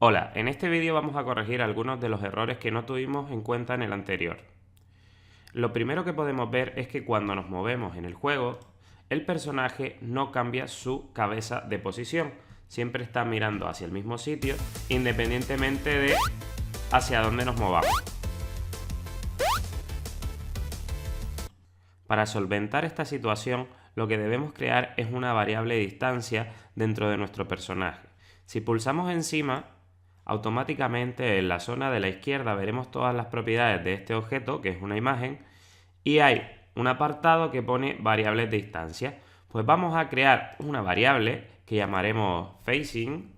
Hola, en este vídeo vamos a corregir algunos de los errores que no tuvimos en cuenta en el anterior. Lo primero que podemos ver es que cuando nos movemos en el juego, el personaje no cambia su cabeza de posición. Siempre está mirando hacia el mismo sitio, independientemente de hacia dónde nos movamos. Para solventar esta situación, lo que debemos crear es una variable distancia dentro de nuestro personaje. Si pulsamos encima, automáticamente en la zona de la izquierda veremos todas las propiedades de este objeto, que es una imagen, y hay un apartado que pone variables de distancia. Pues vamos a crear una variable que llamaremos facing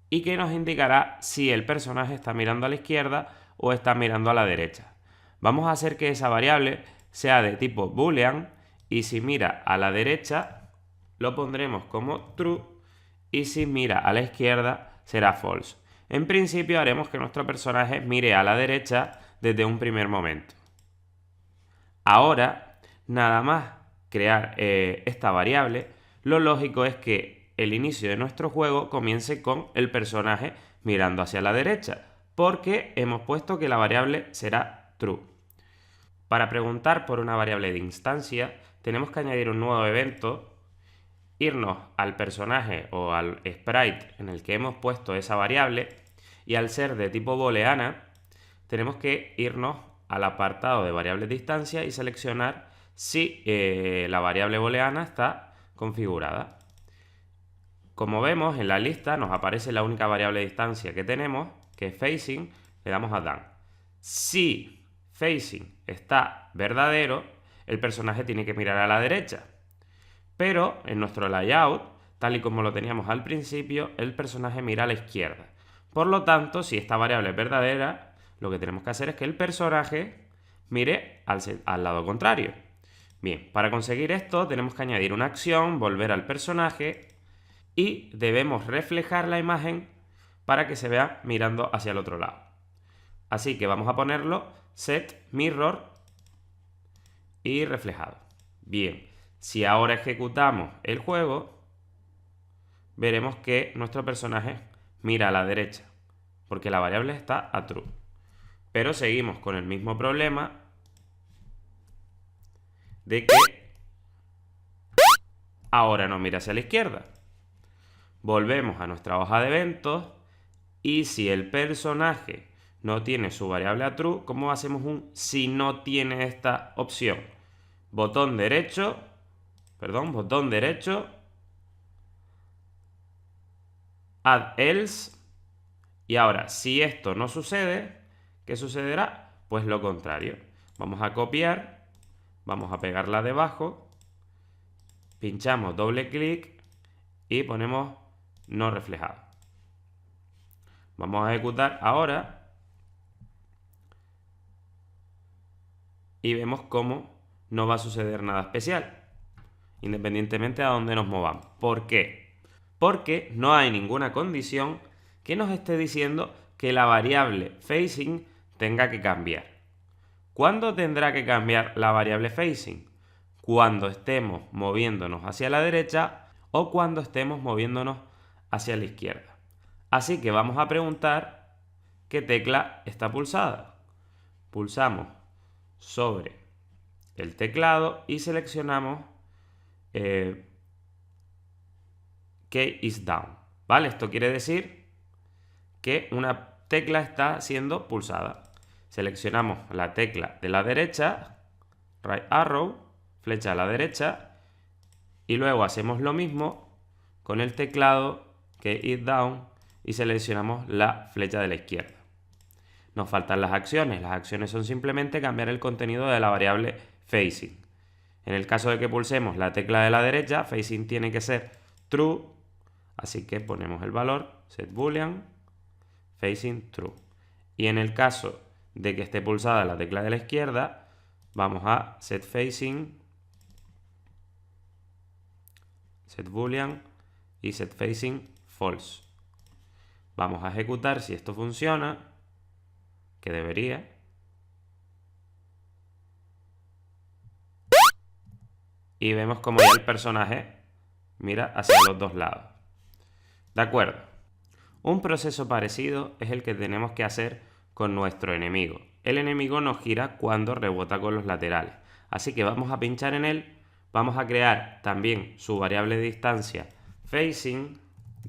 y que nos indicará si el personaje está mirando a la izquierda o está mirando a la derecha. Vamos a hacer que esa variable sea de tipo boolean y si mira a la derecha lo pondremos como true y si mira a la izquierda será false. En principio haremos que nuestro personaje mire a la derecha desde un primer momento. Ahora, nada más crear esta variable, lo lógico es que el inicio de nuestro juego comience con el personaje mirando hacia la derecha, porque hemos puesto que la variable será true. Para preguntar por una variable de instancia, tenemos que añadir un nuevo evento, irnos al personaje o al sprite en el que hemos puesto esa variable y al ser de tipo booleana, tenemos que irnos al apartado de variables de instancia y seleccionar si la variable booleana está configurada. Como vemos en la lista nos aparece la única variable de distancia que tenemos, que es facing, le damos a done. Si facing está verdadero, el personaje tiene que mirar a la derecha. Pero en nuestro layout, tal y como lo teníamos al principio, el personaje mira a la izquierda. Por lo tanto, si esta variable es verdadera, lo que tenemos que hacer es que el personaje mire al lado contrario. Bien, para conseguir esto tenemos que añadir una acción, volver al personaje y debemos reflejar la imagen para que se vea mirando hacia el otro lado. Así que vamos a ponerlo set mirror y reflejado. Bien, si ahora ejecutamos el juego, veremos que nuestro personaje mira a la derecha, porque la variable está a true. Pero seguimos con el mismo problema de que ahora no mira hacia la izquierda. Volvemos a nuestra hoja de eventos y si el personaje no tiene su variable a true, ¿cómo hacemos un si no tiene esta opción? Botón derecho, add else, y ahora si esto no sucede, ¿qué sucederá? Pues lo contrario. Vamos a copiar, vamos a pegarla debajo, pinchamos doble clic y ponemos no reflejado. Vamos a ejecutar ahora y vemos cómo no va a suceder nada especial, independientemente a dónde nos movamos. ¿Por qué? Porque no hay ninguna condición que nos esté diciendo que la variable facing tenga que cambiar. ¿Cuándo tendrá que cambiar la variable facing? Cuando estemos moviéndonos hacia la derecha o cuando estemos moviéndonos hacia la izquierda. Así que vamos a preguntar qué tecla está pulsada. Pulsamos sobre el teclado y seleccionamos key is down. ¿Vale? Esto quiere decir que una tecla está siendo pulsada. Seleccionamos la tecla de la derecha, right arrow, flecha a la derecha, y luego hacemos lo mismo con el teclado key is down y seleccionamos la flecha de la izquierda. Nos faltan las acciones. Las acciones son simplemente cambiar el contenido de la variable facing. En el caso de que pulsemos la tecla de la derecha, facing tiene que ser true, así que ponemos el valor set boolean facing true. Y en el caso de que esté pulsada la tecla de la izquierda, vamos a set facing, set boolean y set facing false. Vamos a ejecutar si esto funciona, que debería. Y vemos como ya el personaje mira hacia los dos lados. De acuerdo. Un proceso parecido es el que tenemos que hacer con nuestro enemigo. El enemigo nos gira cuando rebota con los laterales. Así que vamos a pinchar en él, vamos a crear también su variable de distancia facing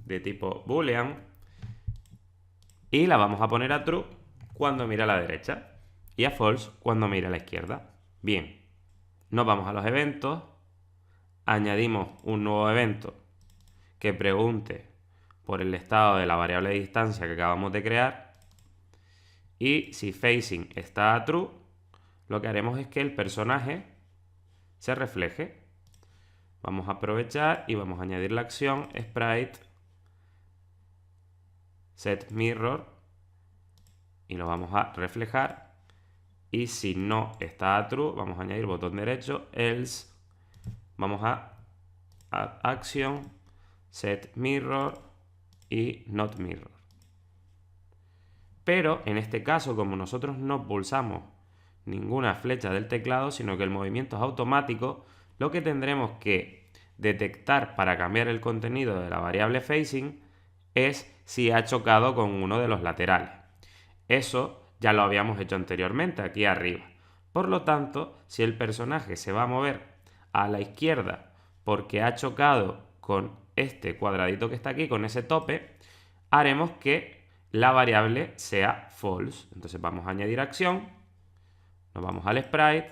de tipo boolean y la vamos a poner a true cuando mira a la derecha y a false cuando mira a la izquierda. Bien, nos vamos a los eventos, añadimos un nuevo evento que pregunte por el estado de la variable de distancia que acabamos de crear y si facing está a true, lo que haremos es que el personaje se refleje. Vamos a aprovechar y vamos a añadir la acción sprite set mirror y lo vamos a reflejar. Y si no está a true, vamos a añadir botón derecho, else, vamos a add action set mirror y not mirror. Pero en este caso, como nosotros no pulsamos ninguna flecha del teclado, sino que el movimiento es automático, lo que tendremos que detectar para cambiar el contenido de la variable facing es si ha chocado con uno de los laterales. Eso ya lo habíamos hecho anteriormente, aquí arriba. Por lo tanto, si el personaje se va a mover a la izquierda porque ha chocado con este cuadradito que está aquí, con ese tope, haremos que la variable sea false. Entonces vamos a añadir acción, nos vamos al sprite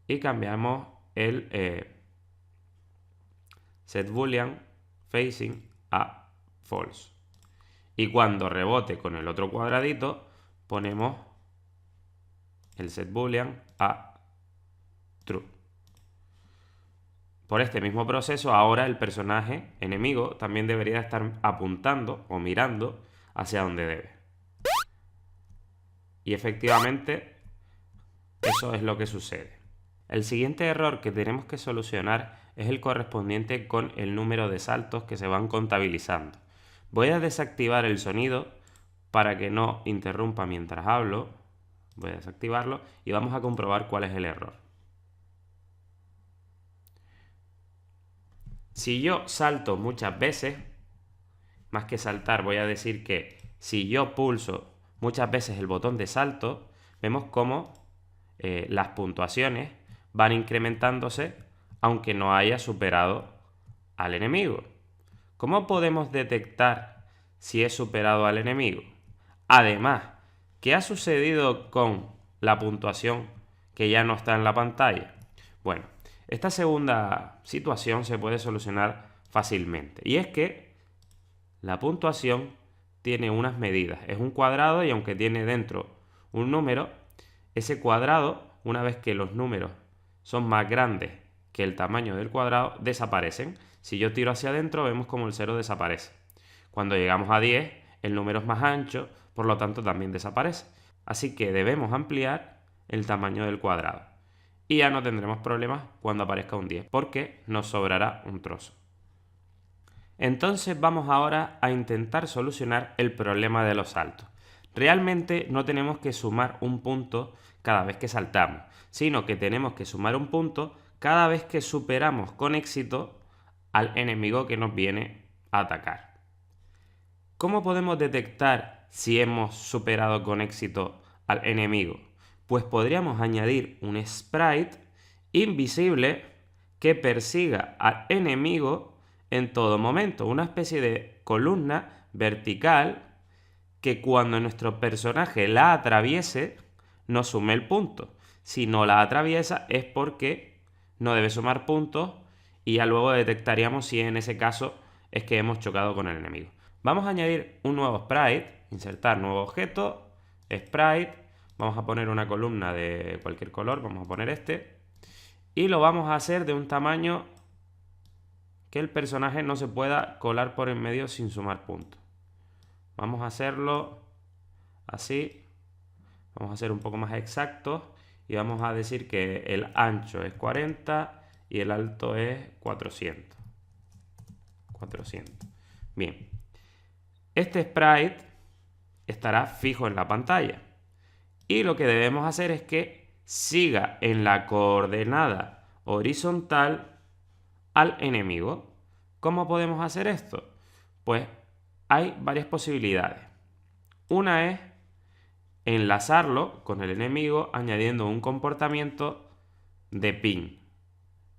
y cambiamos el set boolean facing a false. Y cuando rebote con el otro cuadradito, ponemos el set boolean a true. Por este mismo proceso, ahora el personaje enemigo también debería estar apuntando o mirando hacia donde debe. Y efectivamente, eso es lo que sucede. El siguiente error que tenemos que solucionar es el correspondiente con el número de saltos que se van contabilizando. Voy a desactivar el sonido para que no interrumpa mientras hablo. Voy a desactivarlo y vamos a comprobar cuál es el error. Si yo salto muchas veces, más que saltar voy a decir que si yo pulso muchas veces el botón de salto, vemos cómo las puntuaciones van incrementándose aunque no haya superado al enemigo. ¿Cómo podemos detectar si he superado al enemigo? Además, ¿qué ha sucedido con la puntuación que ya no está en la pantalla? Bueno, esta segunda situación se puede solucionar fácilmente. Y es que la puntuación tiene unas medidas. Es un cuadrado y aunque tiene dentro un número, ese cuadrado, una vez que los números son más grandes que el tamaño del cuadrado, desaparecen. Si yo tiro hacia adentro, vemos como el 0 desaparece. Cuando llegamos a 10, el número es más ancho, por lo tanto también desaparece. Así que debemos ampliar el tamaño del cuadrado. Y ya no tendremos problemas cuando aparezca un 10, porque nos sobrará un trozo. Entonces vamos ahora a intentar solucionar el problema de los saltos. Realmente no tenemos que sumar un punto cada vez que saltamos, sino que tenemos que sumar un punto cada vez que superamos con éxito al enemigo que nos viene a atacar. ¿Cómo podemos detectar si hemos superado con éxito al enemigo? Pues podríamos añadir un sprite invisible que persiga al enemigo en todo momento, una especie de columna vertical que cuando nuestro personaje la atraviese nos sume el punto. Si no la atraviesa es porque no debe sumar puntos y ya luego detectaríamos si en ese caso es que hemos chocado con el enemigo. Vamos a añadir un nuevo sprite, insertar nuevo objeto, sprite, vamos a poner una columna de cualquier color, vamos a poner este, y lo vamos a hacer de un tamaño que el personaje no se pueda colar por en medio sin sumar puntos. Vamos a hacerlo así, vamos a ser un poco más exactos y vamos a decir que el ancho es 40 y el alto es 400. Bien. Este sprite estará fijo en la pantalla y lo que debemos hacer es que siga en la coordenada horizontal al enemigo. ¿Cómo podemos hacer esto? Pues hay varias posibilidades. Una es enlazarlo con el enemigo añadiendo un comportamiento de pin.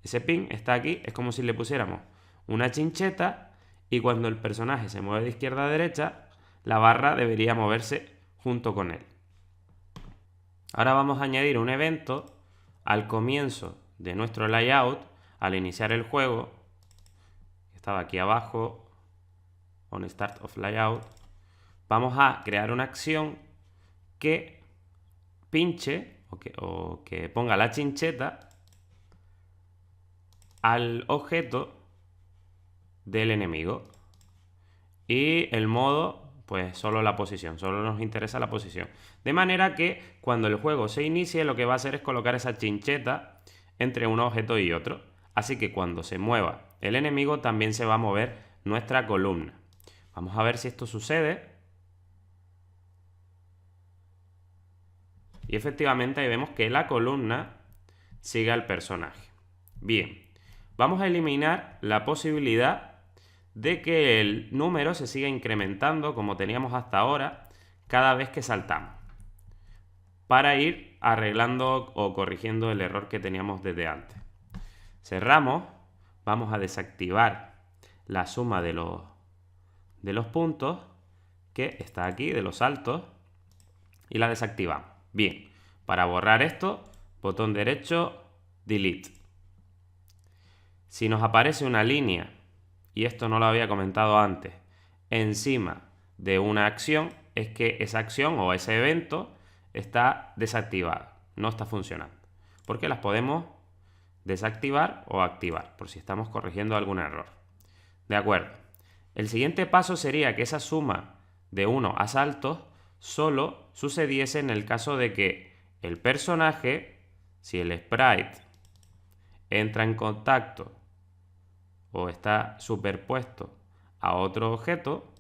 Ese pin está aquí, es como si le pusiéramos una chincheta y cuando el personaje se mueve de izquierda a derecha, la barra debería moverse junto con él. Ahora vamos a añadir un evento al comienzo de nuestro layout, al iniciar el juego, que estaba aquí abajo, on start of layout. Vamos a crear una acción que pinche o que ponga la chincheta al objeto del enemigo. Y el modo, pues solo la posición, solo nos interesa la posición. De manera que cuando el juego se inicie, lo que va a hacer es colocar esa chincheta entre un objeto y otro. Así que cuando se mueva el enemigo, también se va a mover nuestra columna. Vamos a ver si esto sucede. Y efectivamente ahí vemos que la columna sigue al personaje. Bien, vamos a eliminar la posibilidad de que el número se siga incrementando como teníamos hasta ahora cada vez que saltamos, para ir arreglando o corrigiendo el error que teníamos desde antes. Cerramos, vamos a desactivar la suma de los puntos que está aquí, de los saltos, y la desactivamos. Bien, para borrar esto, botón derecho, delete. Si nos aparece una línea, y esto no lo había comentado antes, encima de una acción, es que esa acción o ese evento está desactivado, no está funcionando. Porque las podemos desactivar o activar, por si estamos corrigiendo algún error. De acuerdo. El siguiente paso sería que esa suma de 1 a saltos solo sucediese en el caso de que el personaje, si el sprite entra en contacto o está superpuesto a otro objeto,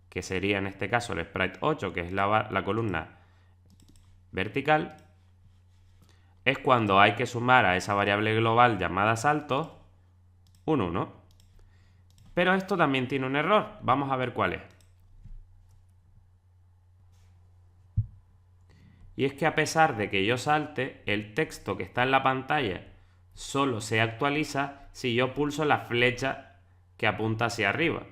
que sería en este caso el sprite 8, que es la columna vertical, es cuando hay que sumar a esa variable global llamada saltos un 1. Pero esto también tiene un error. Vamos a ver cuál es. Y es que a pesar de que yo salte, el texto que está en la pantalla solo se actualiza si yo pulso la flecha que apunta hacia arriba.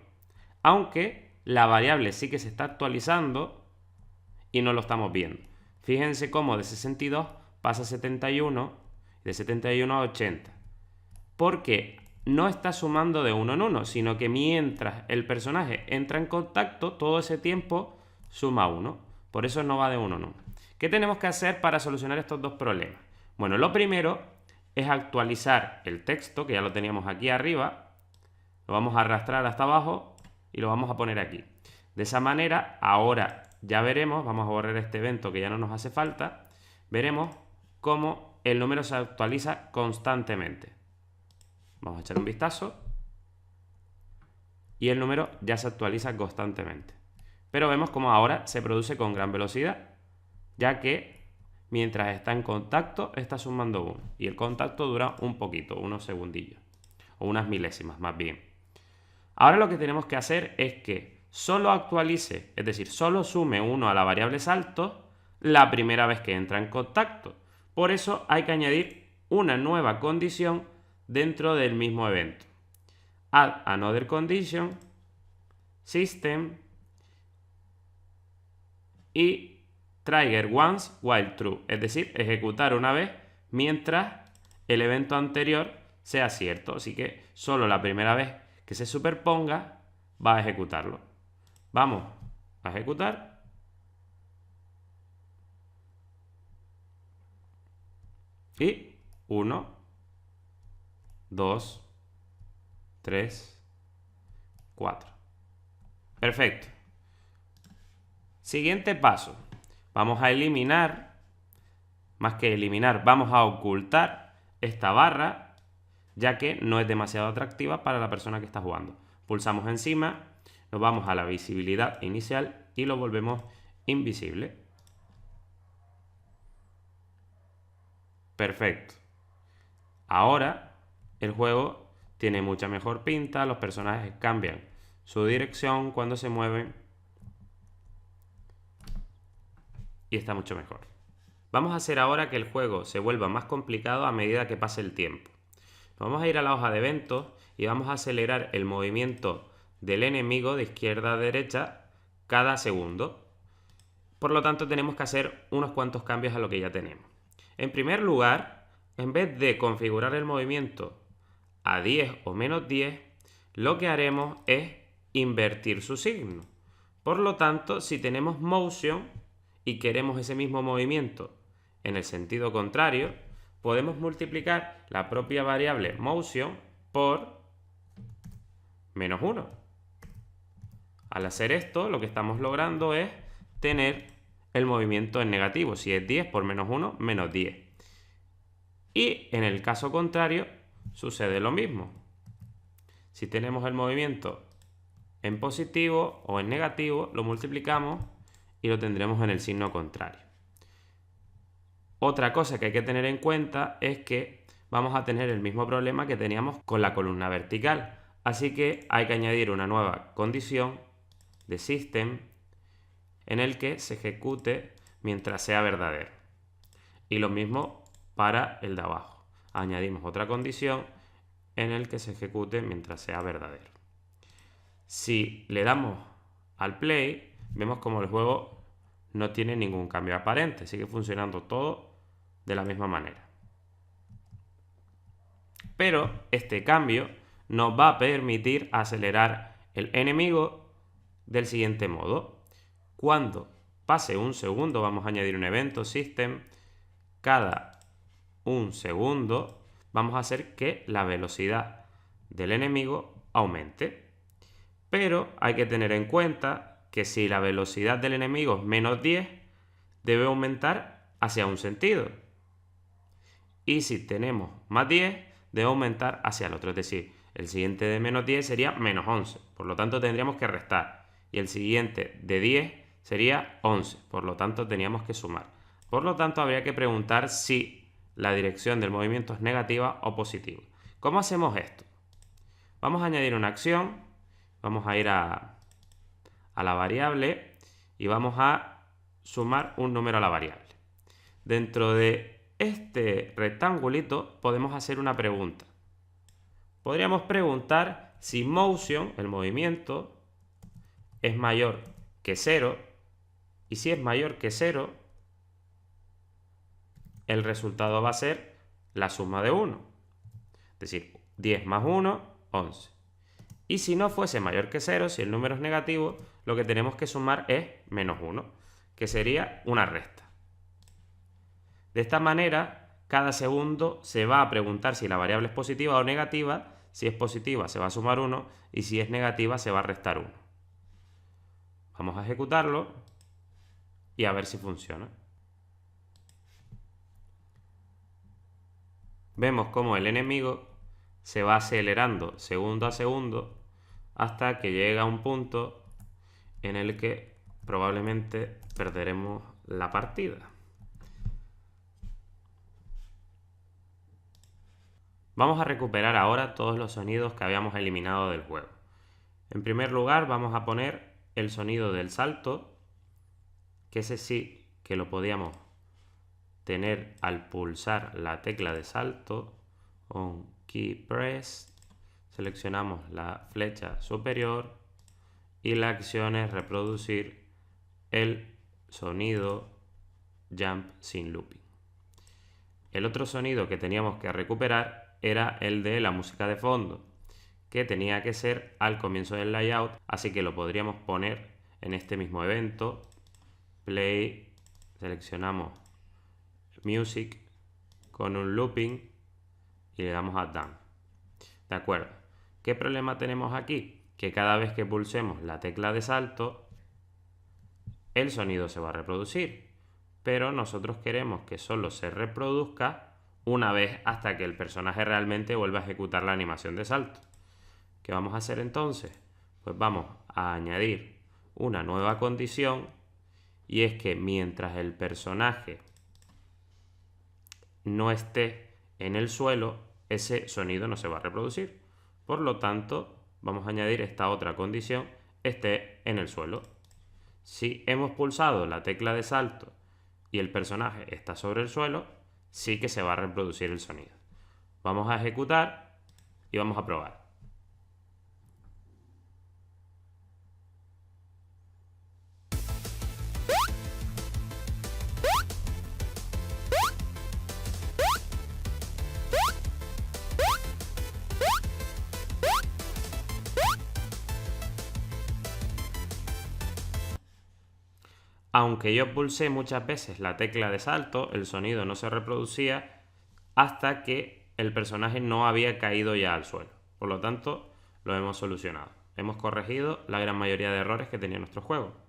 Aunque la variable sí que se está actualizando y no lo estamos viendo. Fíjense cómo de 62 pasa a 71, de 71 a 80. Porque no está sumando de 1 en 1, sino que mientras el personaje entra en contacto, todo ese tiempo suma 1. Por eso no va de 1 en 1. ¿Qué tenemos que hacer para solucionar estos dos problemas? Bueno, lo primero es actualizar el texto, que ya lo teníamos aquí arriba. Lo vamos a arrastrar hasta abajo y lo vamos a poner aquí. De esa manera, ahora ya veremos, vamos a borrar este evento que ya no nos hace falta, veremos cómo el número se actualiza constantemente. Vamos a echar un vistazo. Y el número ya se actualiza constantemente. Pero vemos cómo ahora se produce con gran velocidad, ya que mientras está en contacto está sumando 1. Y el contacto dura un poquito, unos segundillos. O unas milésimas más bien. Ahora lo que tenemos que hacer es que solo actualice, es decir, solo sume 1 a la variable salto la primera vez que entra en contacto. Por eso hay que añadir una nueva condición dentro del mismo evento. Add another condition, system y trigger once while true, es decir, ejecutar una vez mientras el evento anterior sea cierto. Así que solo la primera vez que se superponga va a ejecutarlo. Vamos a ejecutar. Y 1, 2, 3, 4. Perfecto. Siguiente paso. Vamos a eliminar, más que eliminar, vamos a ocultar esta barra, ya que no es demasiado atractiva para la persona que está jugando. Pulsamos encima, nos vamos a la visibilidad inicial y lo volvemos invisible. Perfecto. Ahora el juego tiene mucha mejor pinta, los personajes cambian su dirección cuando se mueven y está mucho mejor. Vamos a hacer ahora que el juego se vuelva más complicado a medida que pase el tiempo. Vamos a ir a la hoja de eventos y vamos a acelerar el movimiento del enemigo de izquierda a derecha cada segundo. Por lo tanto, tenemos que hacer unos cuantos cambios a lo que ya tenemos. En primer lugar, en vez de configurar el movimiento a 10 o menos 10, lo que haremos es invertir su signo. Por lo tanto, si tenemos motion y queremos ese mismo movimiento en el sentido contrario, podemos multiplicar la propia variable motion por -1. Al hacer esto, lo que estamos logrando es tener el movimiento en negativo. Si es 10 por -1, menos 10. Y en el caso contrario, sucede lo mismo. Si tenemos el movimiento en positivo o en negativo, lo multiplicamos y lo tendremos en el signo contrario. Otra cosa que hay que tener en cuenta es que vamos a tener el mismo problema que teníamos con la columna vertical. Así que hay que añadir una nueva condición de system en el que se ejecute mientras sea verdadero. Y lo mismo para el de abajo. Añadimos otra condición en el que se ejecute mientras sea verdadero. Si le damos al play, vemos como el juego no tiene ningún cambio aparente. Sigue funcionando todo de la misma manera. Pero este cambio nos va a permitir acelerar el enemigo del siguiente modo. Cuando pase un segundo, vamos a añadir un evento system. Cada un segundo vamos a hacer que la velocidad del enemigo aumente. Pero hay que tener en cuenta que si la velocidad del enemigo es -10, debe aumentar hacia un sentido. Y si tenemos +10, debe aumentar hacia el otro. Es decir, el siguiente de -10 sería -11. Por lo tanto, tendríamos que restar. Y el siguiente de 10 sería 11. Por lo tanto, teníamos que sumar. Por lo tanto, habría que preguntar si la dirección del movimiento es negativa o positiva. ¿Cómo hacemos esto? Vamos a añadir una acción. Vamos a ir a la variable y vamos a sumar un número a la variable. Dentro de este rectangulito podemos hacer una pregunta. Podríamos preguntar si motion, el movimiento, es mayor que 0, y si es mayor que 0, el resultado va a ser la suma de 1. Es decir, 10 más 1, 11. Y si no fuese mayor que 0, si el número es negativo, lo que tenemos que sumar es -1, que sería una resta. De esta manera, cada segundo se va a preguntar si la variable es positiva o negativa. Si es positiva, se va a sumar 1, y si es negativa, se va a restar 1. Vamos a ejecutarlo y a ver si funciona. Vemos cómo el enemigo se va acelerando segundo a segundo hasta que llega a un punto en el que probablemente perderemos la partida. Vamos a recuperar ahora todos los sonidos que habíamos eliminado del juego. En primer lugar, vamos a poner el sonido del salto, que ese sí que lo podíamos tener al pulsar la tecla de salto, on key press, seleccionamos la flecha superior y la acción es reproducir el sonido jump sin looping. El otro sonido que teníamos que recuperar era el de la música de fondo, que tenía que ser al comienzo del layout, así que lo podríamos poner en este mismo evento, play, seleccionamos music con un looping y le damos a done. De acuerdo. ¿Qué problema tenemos aquí? Que cada vez que pulsemos la tecla de salto, el sonido se va a reproducir, pero nosotros queremos que solo se reproduzca una vez hasta que el personaje realmente vuelva a ejecutar la animación de salto. ¿Qué vamos a hacer entonces? Pues vamos a añadir una nueva condición, y es que mientras el personaje no esté en el suelo, ese sonido no se va a reproducir. Por lo tanto, vamos a añadir esta otra condición, esté en el suelo. Si hemos pulsado la tecla de salto y el personaje está sobre el suelo, sí que se va a reproducir el sonido. Vamos a ejecutar y vamos a probar. Aunque yo pulsé muchas veces la tecla de salto, el sonido no se reproducía hasta que el personaje no había caído ya al suelo. Por lo tanto, lo hemos solucionado. Hemos corregido la gran mayoría de errores que tenía nuestro juego.